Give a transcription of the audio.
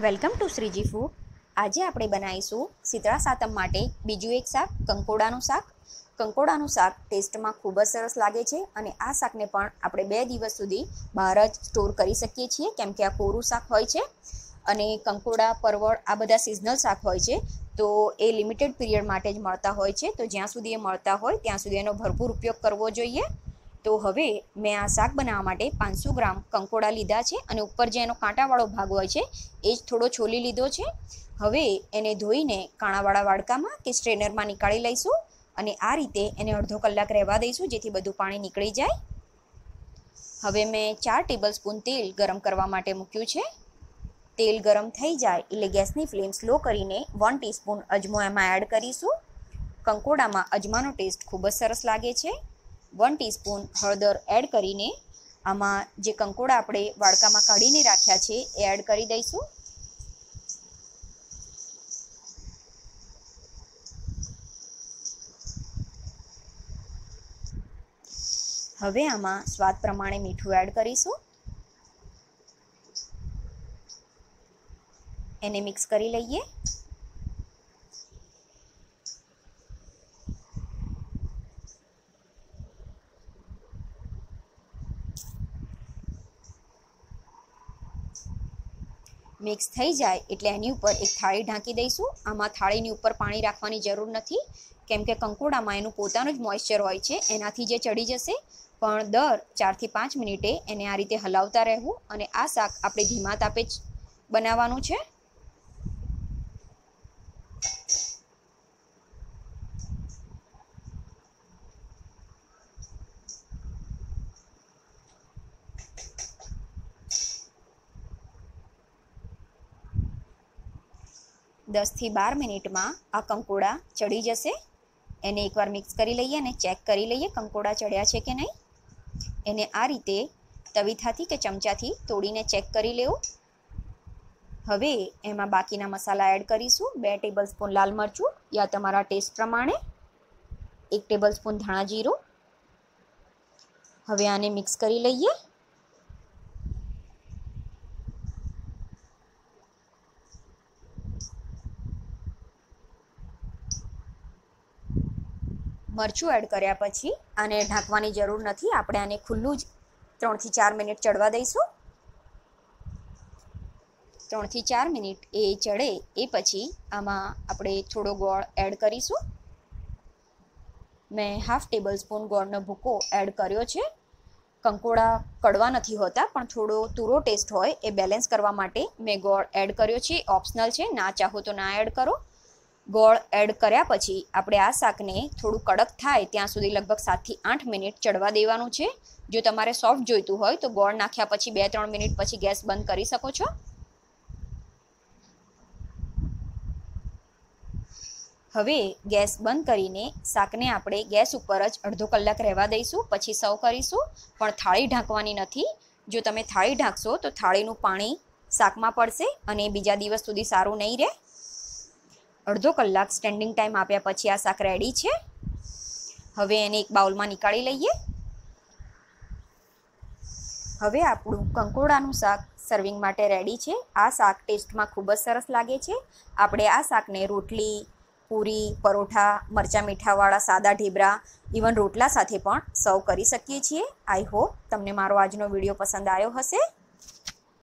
Welcome to Shriji food. આજે આપણે બનાવીશું શીતળા સાતમ માટે બીજું એક શાક, કંકોડાનું શાક। કંકોડાનું શાક ટેસ્ટમાં ખૂબ જ સરસ લાગે છે અને આ શાકને પણ આપણે 2 દિવસ સુધી બહાર જ સ્ટોર કરી શકીએ છીએ, કેમ કે આ કોરું શાક હોય છે અને કંકોડા, પરવળ આ બધા સિઝનલ શાક હોય છે, તો એ લિમિટેડ પીરિયડ માટે જ મળતા હોય છે। તો જ્યાં સુધી એ મળતા હોય ત્યાં સુધી એનો ભરપૂર ઉપયોગ કરવો જોઈએ। તો હવે મેં આ શાક બનાવવા માટે 500 ગ્રામ કંકોડા લીધા છે અને ઉપર જે એનો કાંટાવાળો ભાગ હોય છે એ જ થોડો છોલી લીધો છે। હવે એને ધોઈને કાણાવાળા વાડકામાં કે સ્ટ્રેનરમાં નીકાળી લઈશું અને આ રીતે એને અડધો કલાક રહેવા દઈશું, જેથી બધું પાણી નીકળી જાય। હવે મેં 4 ટેબલસ્પૂન તેલ ગરમ કરવા માટે મૂક્યું છે। તેલ ગરમ થઈ જાય એટલે ગેસની ફ્લેમ સ્લો કરીને 1 ટીસ્પૂન અજમો એમાં એડ કરીશું। કંકોડામાં અજમાનો ટેસ્ટ ખૂબ જ સરસ લાગે છે। 1 ટીસ્પૂન હળદર એડ કરીને આમાં જે કંકોડા આપણે વાડકામાં કાઢીને રાખ્યા છે એ એડ કરી દઈશું। હવે આમાં સ્વાદ પ્રમાણે મીઠું એડ કરીશું। એને મિક્સ કરી લઈએ। મિક્સ થઈ જાય એટલે એની ઉપર એક થાળી ઢાંકી દઈશું। આમાં થાળીની ઉપર પાણી રાખવાની જરૂર નથી, કેમ કે કંકોડામાં એનું પોતાનું જ મોઇશ્ચર હોય છે, એનાથી જે ચડી જશે। પણ દર 4 થી 5 મિનિટે એને આ રીતે હલાવતા રહેવું અને આ શાક આપણે ધીમા તાપે જ બનાવવાનું છે। દસ થી 12 મિનિટમાં આ કંકોડા ચડી જશે। એને એકવાર મિક્સ કરી લઈએ અને ચેક કરી લઈએ કંકોડા ચડ્યા છે કે નહીં। એને આ રીતે તવીથાથી કે ચમચાથી તોડીને ચેક કરી લેવું। હવે એમાં બાકીના મસાલા એડ કરીશું। 2 ટેબલસ્પૂન લાલ મરચું યા તમારા ટેસ્ટ પ્રમાણે, 1 ટેબલસ્પૂન ધાણા જીરું। હવે આને મિક્સ કરી લઈએ। મરચું એડ કર્યા પછી આને ઢાંકવાની જરૂર નથી, આપણે આને ખુલ્લું જ 3 થી 4 મિનિટ ચડવા દઈશું। 3 થી 4 મિનિટ એ ચડે એ પછી આમાં આપણે થોડો ગોળ એડ કરીશું। મેં 1/2 ટેબલસ્પૂન ગોળનો ભૂકો એડ કર્યો છે। કંકોડા કડવા નથી હોતા, પણ થોડો તુરો ટેસ્ટ હોય એ બેલેન્સ કરવા માટે મેં ગોળ એડ કર્યો છે। ઓપ્શનલ છે, ના ચાહો તો ના એડ કરો। ગોળ એડ કર્યા પછી આપણે આ શાકને થોડું કડક થાય ત્યાં સુધી લગભગ 7 થી 8 મિનિટ ચડવા દેવાનું છે। જો તમારે સોફ્ટ જોઈતું હોય તો ગોળ નાખ્યા પછી 2-3 મિનિટ પછી ગેસ બંધ કરી શકો છો। હવે ગેસ બંધ કરીને શાકને આપણે ગેસ ઉપર જ અડધો કલાક રહેવા દઈશું, પછી સર્વ કરીશું। પણ થાળી ઢાંકવાની નથી। જો તમે થાળી ઢાંકશો તો થાળીનું પાણી શાકમાં પડશે અને બીજા દિવસ સુધી સારું નહીં રહે। અડધો કલાક સ્ટેન્ડિંગ ટાઈમ આપ્યા પછી આ શાક રેડી છે। હવે એને એક બાઉલમાં નીકાળી લઈએ। હવે આપણું કંકોડાનું શાક સર્વિંગ માટે રેડી છે। આ શાક ટેસ્ટમાં ખૂબ જ સરસ લાગે છે। આપણે આ શાકને રોટલી, પૂરી, પરોઠા, મરચાં મીઠાવાળા સાદા ઢેબરા, ઇવન રોટલા સાથે પણ સર્વ કરી શકીએ છીએ। આઈ હોપ તમને મારો આજનો વિડીયો પસંદ આવ્યો હશે।